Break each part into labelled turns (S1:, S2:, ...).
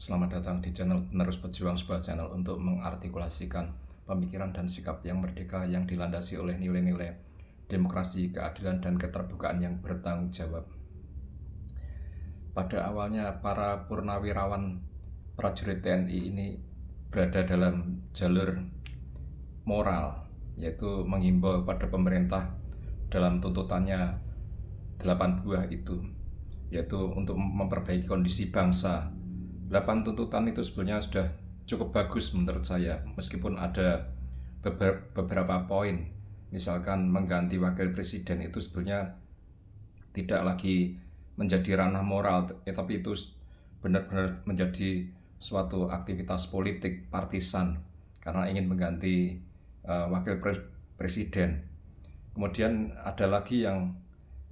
S1: Selamat datang di channel Penerus Pejuang, sebuah channel untuk mengartikulasikan pemikiran dan sikap yang merdeka yang dilandasi oleh nilai-nilai demokrasi, keadilan, dan keterbukaan yang bertanggung jawab. Pada awalnya, para purnawirawan prajurit TNI ini berada dalam jalur moral, yaitu menghimbau pada pemerintah dalam tuntutannya 8 buah itu, yaitu untuk memperbaiki kondisi bangsa. 8 tuntutan itu sebenarnya sudah cukup bagus menurut saya, meskipun ada beberapa poin, misalkan mengganti wakil presiden itu sebenarnya tidak lagi menjadi ranah moral, tapi itu benar-benar menjadi suatu aktivitas politik partisan karena ingin mengganti wakil presiden. Kemudian ada lagi yang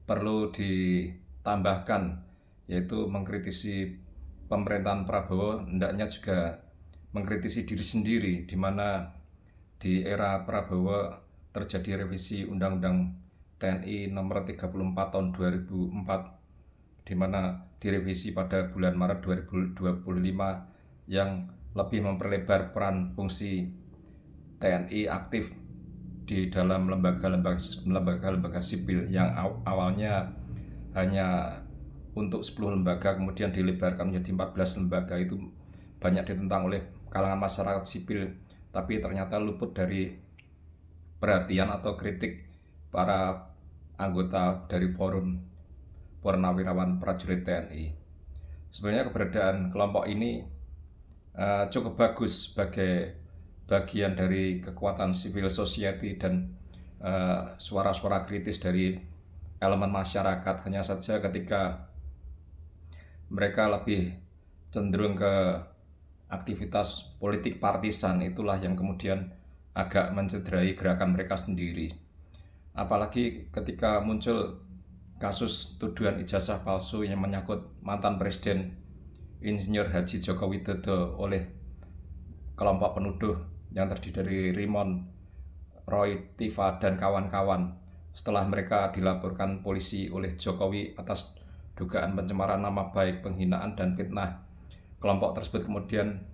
S1: perlu ditambahkan, yaitu mengkritisi pemerintahan Prabowo, hendaknya juga mengkritisi diri sendiri, di mana di era Prabowo terjadi revisi Undang-Undang TNI nomor 34 tahun 2004, di mana direvisi pada bulan Maret 2025 yang lebih memperlebar peran fungsi TNI aktif di dalam lembaga sipil yang awalnya hanya untuk 10 lembaga, kemudian dilebarkan menjadi 14 lembaga. Itu banyak ditentang oleh kalangan masyarakat sipil, tapi ternyata luput dari perhatian atau kritik para anggota dari Forum Purnawirawan Prajurit TNI. Sebenarnya keberadaan kelompok ini cukup bagus sebagai bagian dari kekuatan civil society dan suara-suara kritis dari elemen masyarakat. Hanya saja ketika mereka lebih cenderung ke aktivitas politik partisan, itulah yang kemudian agak mencederai gerakan mereka sendiri. Apalagi ketika muncul kasus tuduhan ijazah palsu yang menyangkut mantan Presiden Insinyur Haji Joko Widodo oleh kelompok penuduh yang terdiri dari Rimon, Roy, Tifa, dan kawan-kawan. Setelah mereka dilaporkan polisi oleh Jokowi atas dugaan pencemaran nama baik, penghinaan, dan fitnah, kelompok tersebut kemudian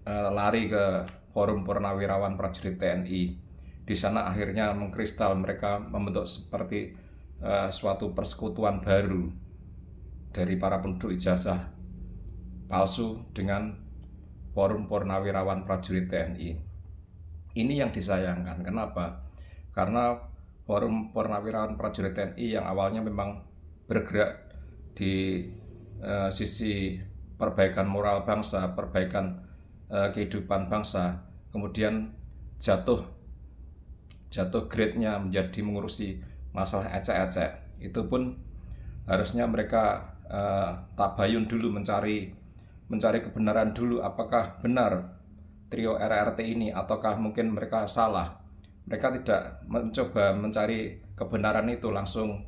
S1: lari ke Forum Purnawirawan Prajurit TNI. Di sana akhirnya mengkristal, mereka membentuk seperti suatu persekutuan baru dari para penduduk ijazah palsu dengan Forum Purnawirawan Prajurit TNI. Ini yang disayangkan. Kenapa? Karena Forum Purnawirawan Prajurit TNI yang awalnya memang bergerak di sisi perbaikan moral bangsa, perbaikan kehidupan bangsa, kemudian jatuh grade-nya menjadi mengurusi masalah ecek-ecek. Itu pun harusnya mereka tabayun dulu, mencari kebenaran dulu, apakah benar trio RRT ini, ataukah mungkin mereka salah. Mereka tidak mencoba mencari kebenaran itu, langsung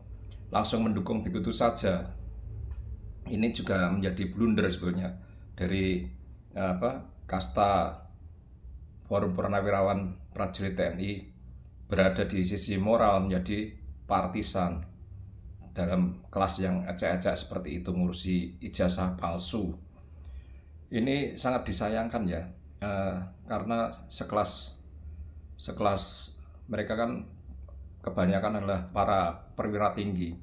S1: mendukung begitu saja. Ini juga menjadi blunder sebenarnya dari kasta Forum Purnawirawan Prajurit TNI berada di sisi moral menjadi partisan dalam kelas yang ecek-ecek seperti itu, ngurusi ijazah palsu. Ini sangat disayangkan ya, karena sekelas mereka kan kebanyakan adalah para perwira tinggi.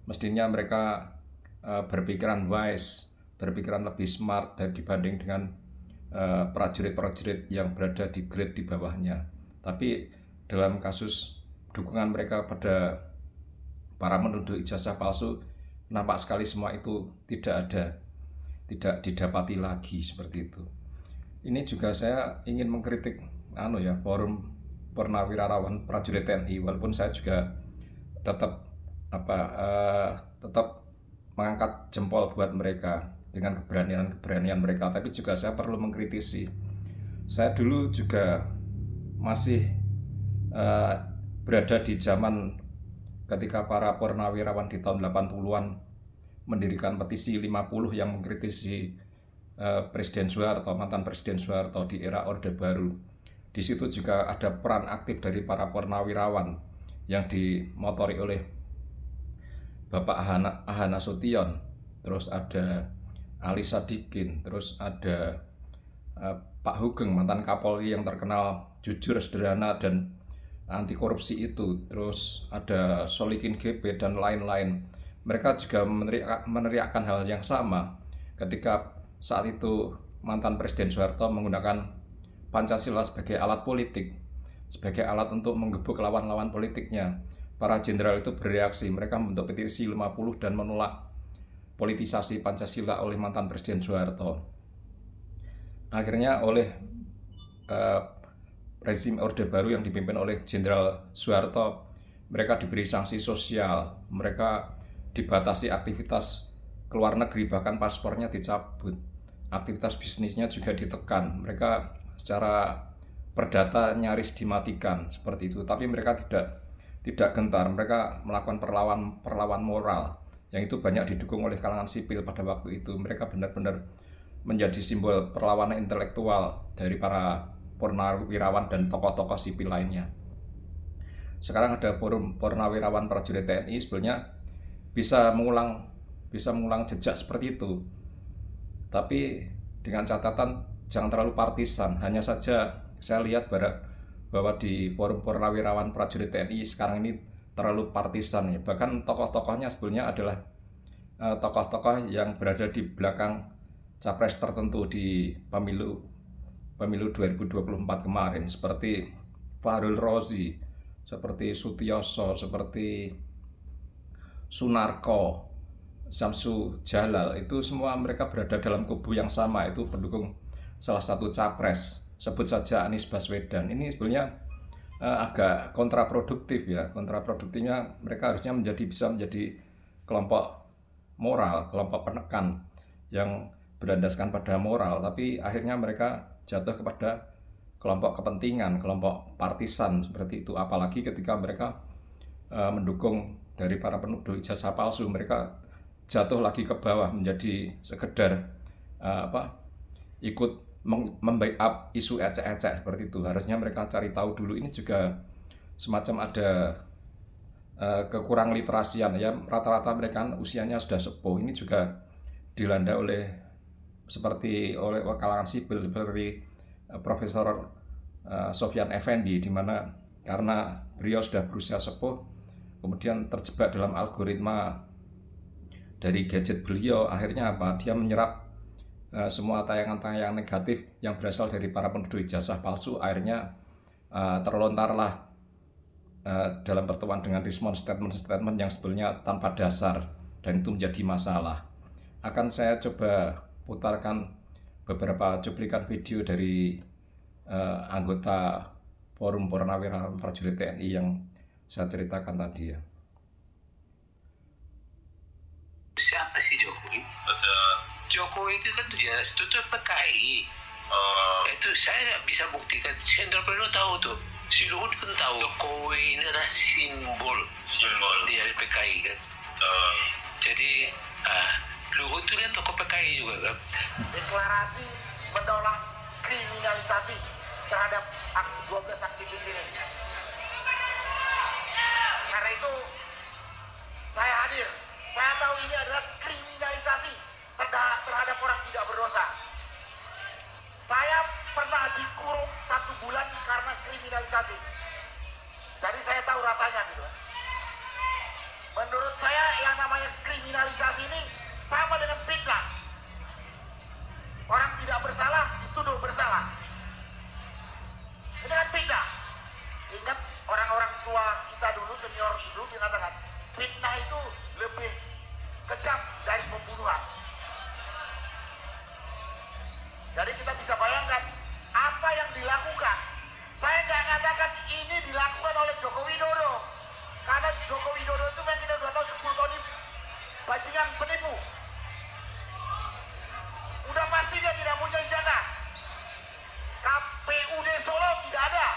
S1: Mestinya mereka berpikiran wise, berpikiran lebih smart dibanding dengan prajurit-prajurit yang berada di grade di bawahnya. Tapi dalam kasus dukungan mereka pada para penuduh ijazah palsu, nampak sekali semua itu tidak didapati lagi seperti itu. Ini juga saya ingin mengkritik Forum Purnawirawan Prajurit TNI, walaupun saya juga tetap mengangkat jempol buat mereka dengan keberanian mereka, tapi juga saya perlu mengkritisi. Saya dulu juga masih berada di zaman ketika para purnawirawan di tahun 80-an mendirikan petisi 50 yang mengkritisi Presiden Soeharto, mantan Presiden Soeharto di era Orde Baru. Di situ juga ada peran aktif dari para purnawirawan yang dimotori oleh Bapak Ahana Nasution. Terus ada Ali Sadikin, terus ada Pak Hugeng, mantan Kapolri yang terkenal jujur, sederhana, dan anti korupsi itu. Terus ada Solikin GP dan lain-lain. Mereka juga meneriakkan hal yang sama ketika saat itu mantan Presiden Soeharto menggunakan Pancasila sebagai alat politik, sebagai alat untuk menggebuk lawan-lawan politiknya. Para jenderal itu bereaksi, mereka membentuk petisi 50 dan menolak politisasi Pancasila oleh mantan Presiden Soeharto. Akhirnya oleh rezim Orde Baru yang dipimpin oleh Jenderal Soeharto, mereka diberi sanksi sosial, mereka dibatasi aktivitas ke luar negeri, bahkan paspornya dicabut, aktivitas bisnisnya juga ditekan, mereka secara perdata nyaris dimatikan seperti itu. Tapi mereka tidak gentar, mereka melakukan perlawan moral yang itu banyak didukung oleh kalangan sipil pada waktu itu. Mereka benar-benar menjadi simbol perlawanan intelektual dari para purnawirawan dan tokoh-tokoh sipil lainnya. Sekarang ada forum purnawirawan prajurit TNI, sebenarnya bisa mengulang jejak seperti itu, tapi dengan catatan jangan terlalu partisan. Hanya saja saya lihat bahwa di forum purnawirawan prajurit TNI sekarang ini terlalu partisan ya. Bahkan tokoh-tokohnya sebenarnya adalah tokoh-tokoh yang berada di belakang capres tertentu di pemilu 2024 kemarin, seperti Fahrul Razi, seperti Sutioso, seperti Sunarko, Samsu Jalal. Itu semua mereka berada dalam kubu yang sama, itu pendukung salah satu capres, sebut saja Anies Baswedan. Ini sebenarnya agak kontraproduktif ya. Kontraproduktifnya mereka harusnya bisa menjadi kelompok moral, kelompok penekan yang berlandaskan pada moral, tapi akhirnya mereka jatuh kepada kelompok kepentingan, kelompok partisan seperti itu. Apalagi ketika mereka mendukung dari para penuduh ijazah palsu, mereka jatuh lagi ke bawah menjadi sekedar ikut membackup isu ecek-ecek seperti itu. Harusnya mereka cari tahu dulu. Ini juga semacam ada kekurang literasian ya. Rata-rata mereka usianya sudah sepuh. Ini juga dilanda oleh kalangan sipil seperti Profesor Sofyan Effendi, di mana karena beliau sudah berusia sepuh, kemudian terjebak dalam algoritma dari gadget beliau. Akhirnya dia menyerap semua tayangan-tayangan negatif yang berasal dari para penuduh ijazah palsu. Akhirnya terlontarlah dalam pertemuan dengan respon statement-statement yang sebenarnya tanpa dasar, dan itu menjadi masalah. Akan saya coba putarkan beberapa cuplikan video dari anggota Forum Purnawirawan Prajurit TNI yang saya ceritakan tadi ya.
S2: Siapa sih Jokowi? Betul. Jokowi itu kan jelas itu PKI. Itu saya bisa buktikan. Jenderal Pleno tahu tuh. Si Luhut pun tahu. Jokowi ini adalah simbol dari PKI kan. Jadi Luhut itu kan tokoh PKI juga kan.
S3: Deklarasi menolak kriminalisasi terhadap 12 aktivis ini. Karena itu saya hadir. Saya tahu ini adalah kriminalisasi terhadap orang tidak berdosa. Saya pernah dikurung 1 bulan karena kriminalisasi. Jadi saya tahu rasanya gitu. Menurut saya yang namanya kriminalisasi ini sama dengan fitnah. Orang tidak bersalah dituduh bersalah. Ini kan fitnah. Ingat orang-orang tua kita dulu, senior dulu mengatakan fitnah itu lebih kejam dari pembunuhan. Jadi kita bisa bayangkan apa yang dilakukan. Saya nggak mengatakan ini dilakukan oleh Joko Widodo, karena Joko Widodo itu yang kita sudah tahu 10 tahun ini bajingan penipu. Udah pasti dia tidak punya ijazah. KPUD Solo tidak ada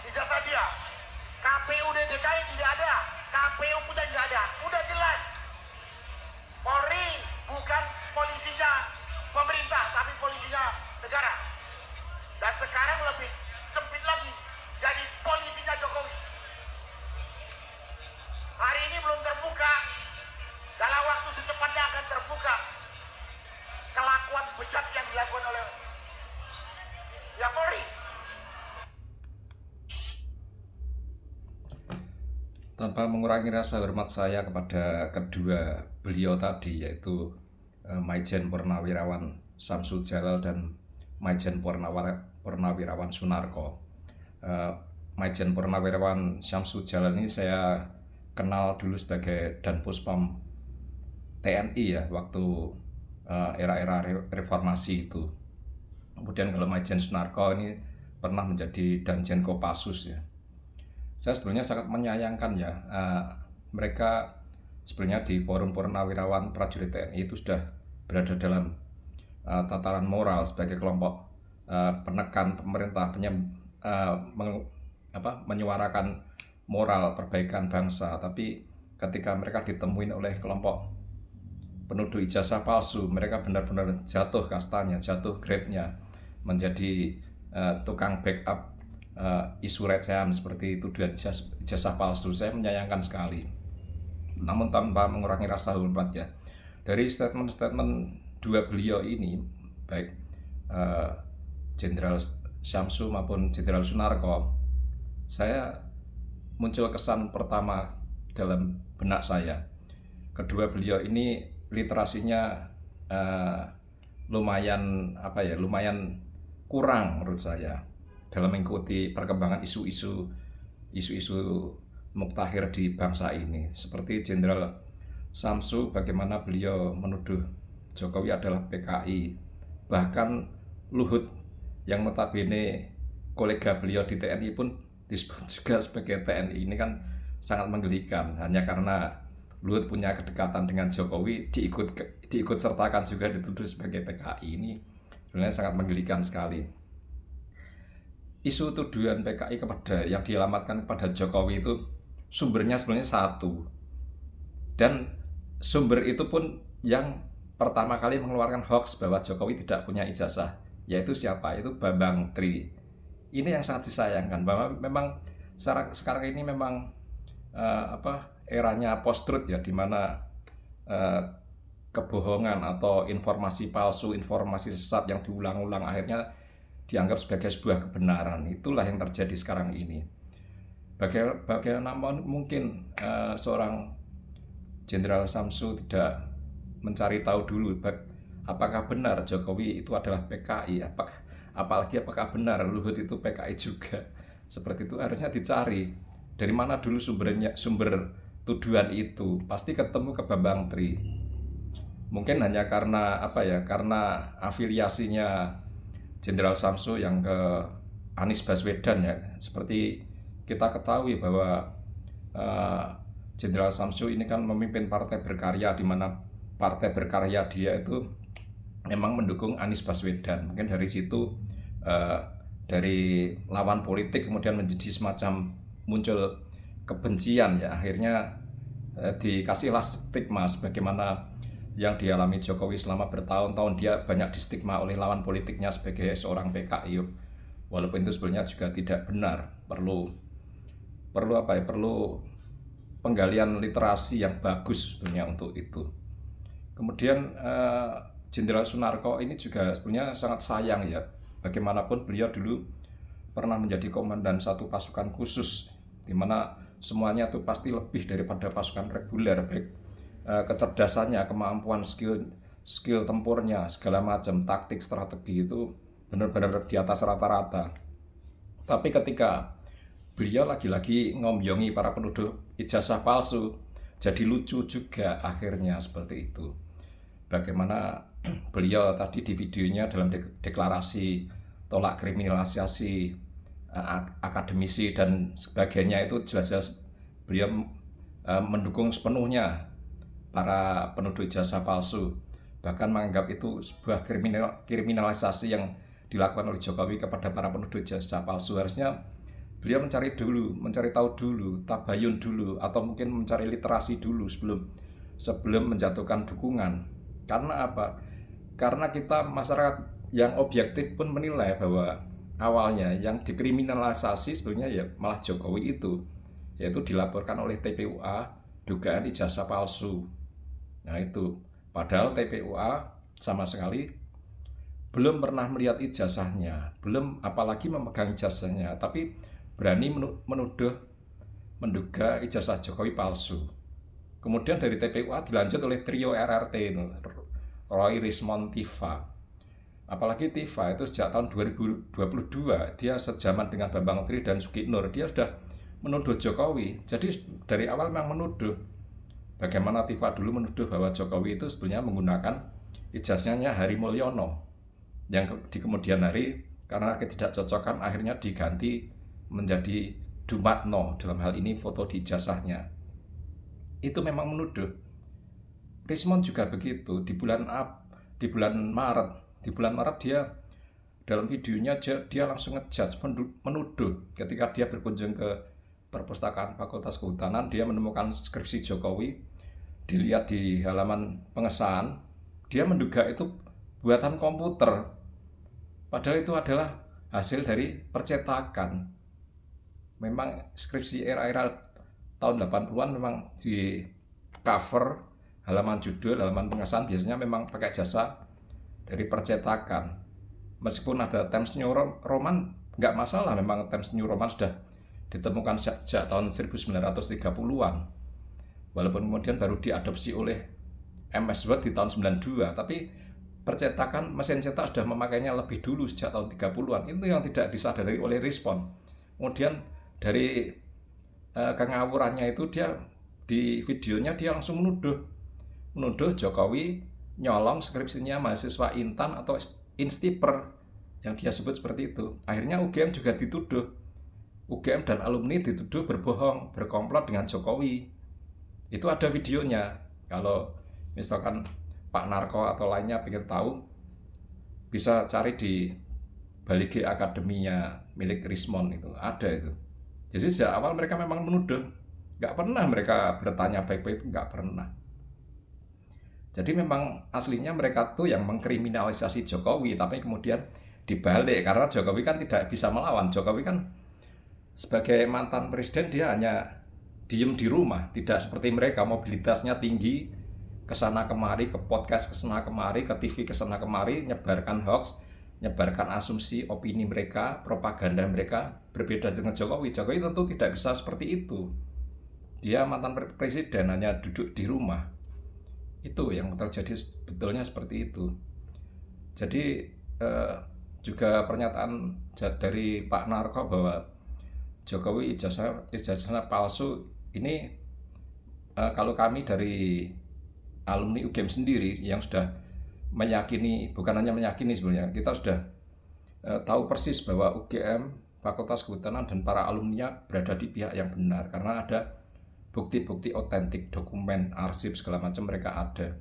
S3: ijazah dia. KPUD DKI tidak ada. KPU pusat tidak ada. Udah jelas. Polri bukan polisinya pemerintah, tapi polisinya negara. Dan sekarang lebih sempit lagi, jadi polisinya Jokowi. Hari ini belum terbuka, dalam waktu secepatnya akan terbuka bejat yang dilakukan oleh ya Polri.
S1: Tanpa mengurangi rasa hormat saya kepada kedua beliau tadi, yaitu Maijen Purnawirawan Syamsu Jalal dan Maijen Purnawirawan Sunarko. Maijen Purnawirawan Syamsu Jalal ini saya kenal dulu sebagai Danpuspam TNI ya, waktu era-era reformasi itu. Kemudian kalau Maijen Sunarko ini pernah menjadi Danjen Kopassus ya. Saya sebenarnya sangat menyayangkan ya, mereka sebenarnya di Forum Purnawirawan Prajurit TNI itu sudah berada dalam tataran moral sebagai kelompok penekan pemerintah, menyuarakan moral perbaikan bangsa. Tapi ketika mereka ditemuin oleh kelompok penuduh ijazah palsu, mereka benar-benar jatuh kastanya, jatuh grade-nya, menjadi tukang backup isu recehan seperti tuduhan ijazah palsu. Saya menyayangkan sekali, namun tanpa mengurangi rasa hormat ya. Dari statement-statement dua beliau ini, baik Jenderal Syamsu maupun Jenderal Sunarko, saya muncul kesan pertama dalam benak saya, kedua beliau ini literasinya lumayan kurang menurut saya dalam mengikuti perkembangan isu-isu muktahir di bangsa ini. Seperti Jenderal Syamsu, bagaimana beliau menuduh Jokowi adalah PKI, bahkan Luhut yang notabene kolega beliau di TNI pun disebut juga sebagai TNI. Ini kan sangat menggelikan, hanya karena Luhut punya kedekatan dengan Jokowi diikut sertakan juga dituduh sebagai PKI. Ini sebenarnya sangat menggelikan sekali. Isu tuduhan PKI yang dialamatkan kepada Jokowi itu sumbernya sebenarnya satu, dan sumber itu pun yang pertama kali mengeluarkan hoax bahwa Jokowi tidak punya ijazah, yaitu siapa? Itu Bambang Tri. Ini yang sangat disayangkan, bahwa memang sekarang ini memang eranya post-truth ya, dimana kebohongan atau informasi palsu, informasi sesat yang diulang-ulang akhirnya dianggap sebagai sebuah kebenaran. Itulah yang terjadi sekarang ini. Bagaimana mungkin seorang Jenderal Syamsu tidak mencari tahu dulu apakah benar Jokowi itu adalah PKI, apalagi apakah benar Luhut itu PKI juga. Seperti itu harusnya dicari. Dari mana dulu sumber tuduhan itu? Pasti ketemu ke Bambang Tri. Mungkin hanya karena karena afiliasinya Jenderal Syamsu yang ke Anies Baswedan ya. Seperti kita ketahui bahwa Jenderal Syamsu ini kan memimpin Partai Berkarya, di mana Partai Berkarya dia itu memang mendukung Anies Baswedan. Mungkin dari situ dari lawan politik kemudian menjadi semacam muncul kebencian ya. Akhirnya dikasihlah stigma sebagaimana yang dialami Jokowi selama bertahun-tahun. Dia banyak distigma oleh lawan politiknya sebagai seorang PKI, walaupun itu sebenarnya juga tidak benar. Perlu penggalian literasi yang bagus sebenarnya untuk itu. Kemudian Jenderal Sunarko ini juga sebenarnya sangat sayang ya. Bagaimanapun beliau dulu pernah menjadi komandan satu pasukan khusus, di mana semuanya itu pasti lebih daripada pasukan reguler, baik kecerdasannya, kemampuan, skill tempurnya, segala macam taktik, strategi itu benar-benar di atas rata-rata. Tapi ketika beliau lagi-lagi ngomyongi para penuduh ijazah palsu, jadi lucu juga akhirnya seperti itu. Bagaimana beliau tadi di videonya dalam deklarasi tolak kriminalisasi akademisi dan sebagainya, itu jelas-jelas beliau mendukung sepenuhnya para penuduh ijazah palsu, bahkan menganggap itu sebuah kriminalisasi yang dilakukan oleh Jokowi kepada para penuduh ijazah palsu. Harusnya beliau mencari tahu dulu, tabayun dulu, atau mungkin mencari literasi dulu sebelum menjatuhkan dukungan. Karena apa? Karena kita masyarakat yang objektif pun menilai bahwa awalnya yang dikriminalisasi sebenarnya ya malah Jokowi itu, yaitu dilaporkan oleh TPUA dugaan ijazah palsu. Nah itu, padahal TPUA sama sekali belum pernah melihat ijazahnya, belum apalagi memegang ijazahnya, tapi berani menduga ijazah Jokowi palsu. Kemudian dari TPUA dilanjut oleh trio RRT, Roy, Rismond, Tifa. Apalagi Tifa itu sejak tahun 2022 dia sejaman dengan Bambang Tri dan Suki Nur, dia sudah menuduh Jokowi. Jadi dari awal memang menuduh. Bagaimana Tifa dulu menuduh bahwa Jokowi itu sebenarnya menggunakan ijazahnya Hari Mulyono, yang di kemudian hari karena ketidakcocokan akhirnya diganti menjadi Dumatno, dalam hal ini foto di ijazahnya. Itu memang menuduh. Rismond juga begitu. Di bulan Maret dia dalam videonya dia langsung ngejudge, menuduh ketika dia berkunjung ke perpustakaan Fakultas Kehutanan, dia menemukan skripsi Jokowi, dilihat di halaman pengesahan, dia menduga itu buatan komputer, padahal itu adalah hasil dari percetakan. Memang skripsi era tahun 80-an memang di cover halaman judul, halaman pengesahan biasanya memang pakai jasa dari percetakan. Meskipun ada Times New Roman, nggak masalah, memang Times New Roman sudah ditemukan sejak tahun 1930-an. Walaupun kemudian baru diadopsi oleh MS Word di tahun 92, tapi percetakan mesin cetak sudah memakainya lebih dulu sejak tahun 30-an. Itu yang tidak disadari oleh Rismond. Kemudian dari kengawurannya itu dia di videonya dia langsung menuduh Jokowi nyolong skripsinya mahasiswa Intan atau Instiper yang dia sebut seperti itu. Akhirnya UGM juga dituduh. UGM dan alumni dituduh berbohong, berkomplot dengan Jokowi. Itu ada videonya. Kalau misalkan Pak Narko atau lainnya ingin tahu, bisa cari di Balige Akademinya milik Rismond, itu ada itu. Jadi sejak awal mereka memang menuduh, nggak pernah mereka bertanya baik-baik, itu nggak pernah. Jadi memang aslinya mereka tuh yang mengkriminalisasi Jokowi, tapi kemudian dibalik karena Jokowi kan tidak bisa melawan. Jokowi kan sebagai mantan presiden dia hanya diem di rumah, tidak seperti mereka mobilitasnya tinggi, kesana kemari, ke podcast kesana kemari, ke TV kesana kemari, nyebarkan hoax, nyebarkan asumsi, opini mereka, propaganda mereka. Berbeda dengan Jokowi. Jokowi tentu tidak bisa seperti itu. Dia mantan presiden, hanya duduk di rumah. Itu yang terjadi sebetulnya seperti itu. Jadi juga pernyataan dari Pak Narko bahwa Jokowi ijazahnya palsu ini, kalau kami dari alumni UGM sendiri yang sudah meyakini, bukan hanya meyakini sebenarnya, kita sudah tahu persis bahwa UGM, Fakultas Kehutanan dan para alumninya berada di pihak yang benar karena ada bukti-bukti otentik, dokumen, arsip segala macam mereka ada.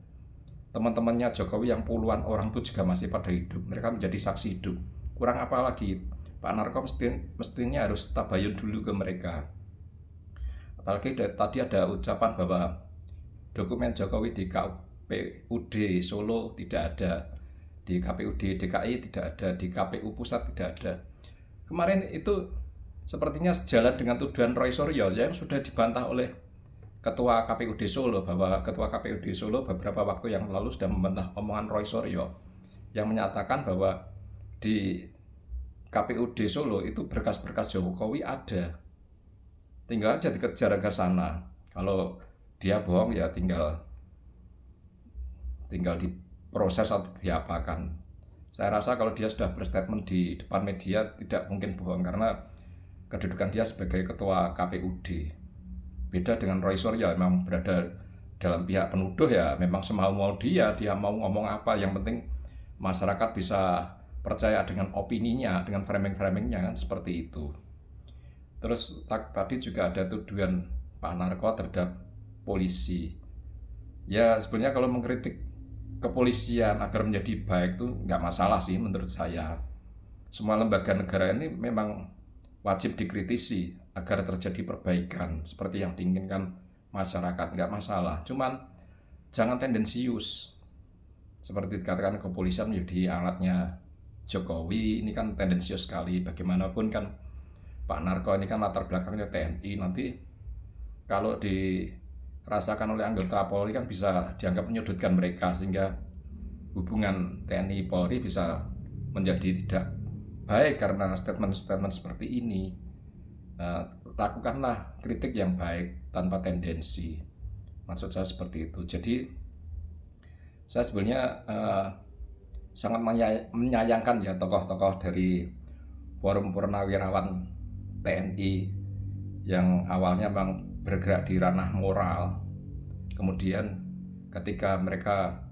S1: Teman-temannya Jokowi yang puluhan orang itu juga masih pada hidup, mereka menjadi saksi hidup. Kurang apa lagi, Pak Narko mestinya harus tabayun dulu ke mereka. Apalagi tadi ada ucapan bahwa dokumen Jokowi di KPUD Solo tidak ada, di KPUD DKI tidak ada, di KPU Pusat tidak ada. Kemarin itu sepertinya sejalan dengan tuduhan Roy Suryo yang sudah dibantah oleh Ketua KPUD Solo, bahwa Ketua KPUD Solo beberapa waktu yang lalu sudah membantah omongan Roy Suryo yang menyatakan bahwa di KPUD Solo itu berkas-berkas Jokowi ada, tinggal aja dikejar ke sana. Kalau dia bohong ya tinggal diproses atau diapakan. Saya rasa kalau dia sudah berstatement di depan media tidak mungkin bohong karena kedudukan dia sebagai ketua KPUD. Beda dengan Roy Suryo, memang berada dalam pihak penuduh, ya memang semau-mau dia mau ngomong apa, yang penting masyarakat bisa percaya dengan opininya, dengan framing-framingnya, kan seperti itu. Terus tadi juga ada tuduhan Pak Narko terhadap polisi. Ya sebenarnya kalau mengkritik kepolisian agar menjadi baik itu nggak masalah sih menurut saya. Semua lembaga negara ini memang wajib dikritisi agar terjadi perbaikan seperti yang diinginkan masyarakat, nggak masalah. Cuman jangan tendensius seperti dikatakan kepolisian menjadi alatnya Jokowi. Ini kan tendensius sekali. Bagaimanapun kan Pak Narko ini kan latar belakangnya TNI, nanti kalau dirasakan oleh anggota Polri kan bisa dianggap menyudutkan mereka, sehingga hubungan TNI Polri bisa menjadi tidak baik karena statement-statement seperti ini. Lakukanlah kritik yang baik tanpa tendensi. Maksud saya seperti itu. Jadi saya sebenarnya sangat menyayangkan ya tokoh-tokoh dari Forum Purnawirawan TNI yang awalnya memang bergerak di ranah moral, kemudian ketika mereka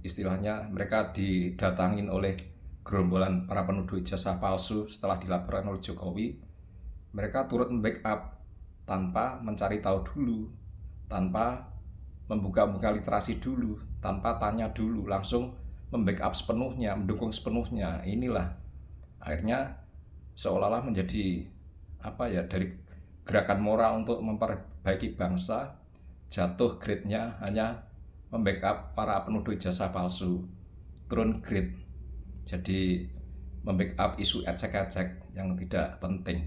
S1: istilahnya mereka didatangin oleh gerombolan para penuduh ijazah palsu setelah dilaporkan oleh Jokowi, mereka turut membackup tanpa mencari tahu dulu, tanpa membuka literasi dulu, tanpa tanya dulu, langsung membackup sepenuhnya, mendukung sepenuhnya. Inilah akhirnya seolah-olah menjadi dari gerakan moral untuk memperbaiki bangsa, jatuh grade-nya hanya membackup para penuduh ijazah palsu, turun grade, jadi membackup isu ecek-ecek yang tidak penting.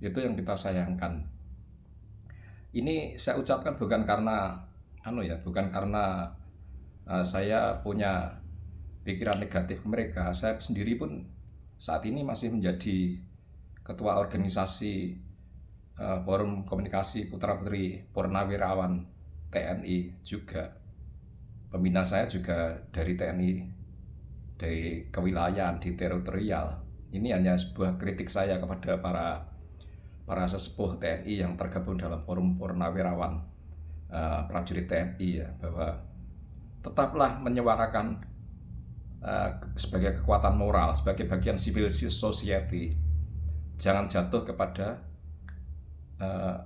S1: Itu yang kita sayangkan. Ini saya ucapkan bukan karena saya punya pikiran negatif ke mereka. Saya sendiri pun saat ini masih menjadi ketua organisasi Forum Komunikasi Putra-Putri Purnawirawan TNI juga. Pembina saya juga dari TNI, dari kewilayahan, di teritorial. Ini hanya sebuah kritik saya kepada para sesepuh TNI yang tergabung dalam Forum Purnawirawan prajurit TNI ya, bahwa tetaplah menyuarakan sebagai kekuatan moral, sebagai bagian civil society. Jangan jatuh kepada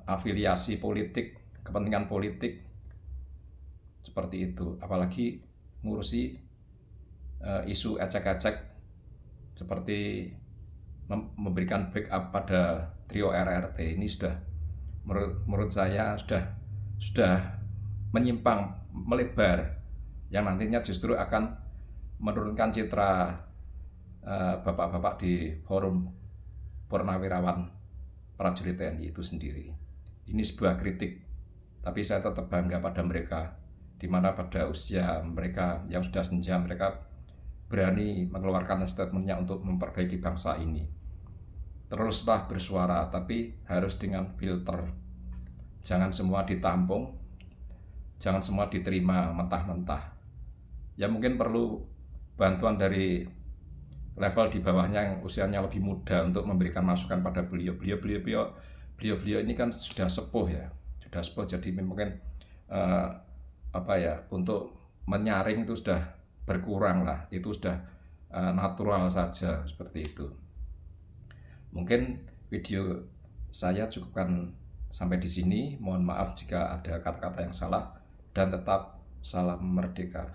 S1: afiliasi politik, kepentingan politik seperti itu, apalagi ngurusi isu ecek-ecek seperti memberikan backup pada trio RRT. Ini sudah menurut saya sudah menyimpang, melebar, yang nantinya justru akan menurunkan citra bapak-bapak di Forum Purnawirawan prajurit TNI itu sendiri. Ini sebuah kritik, tapi saya tetap bangga pada mereka, di mana pada usia mereka yang sudah senja, mereka berani mengeluarkan statementnya untuk memperbaiki bangsa ini. Teruslah bersuara, tapi harus dengan filter. Jangan semua ditampung, jangan semua diterima mentah-mentah. Ya mungkin perlu bantuan dari level di bawahnya yang usianya lebih muda untuk memberikan masukan pada beliau ini kan sudah sepuh ya, jadi mungkin untuk menyaring itu sudah berkurang lah, itu sudah natural saja seperti itu. Mungkin video saya cukupkan sampai di sini. Mohon maaf jika ada kata-kata yang salah, dan tetap salam merdeka.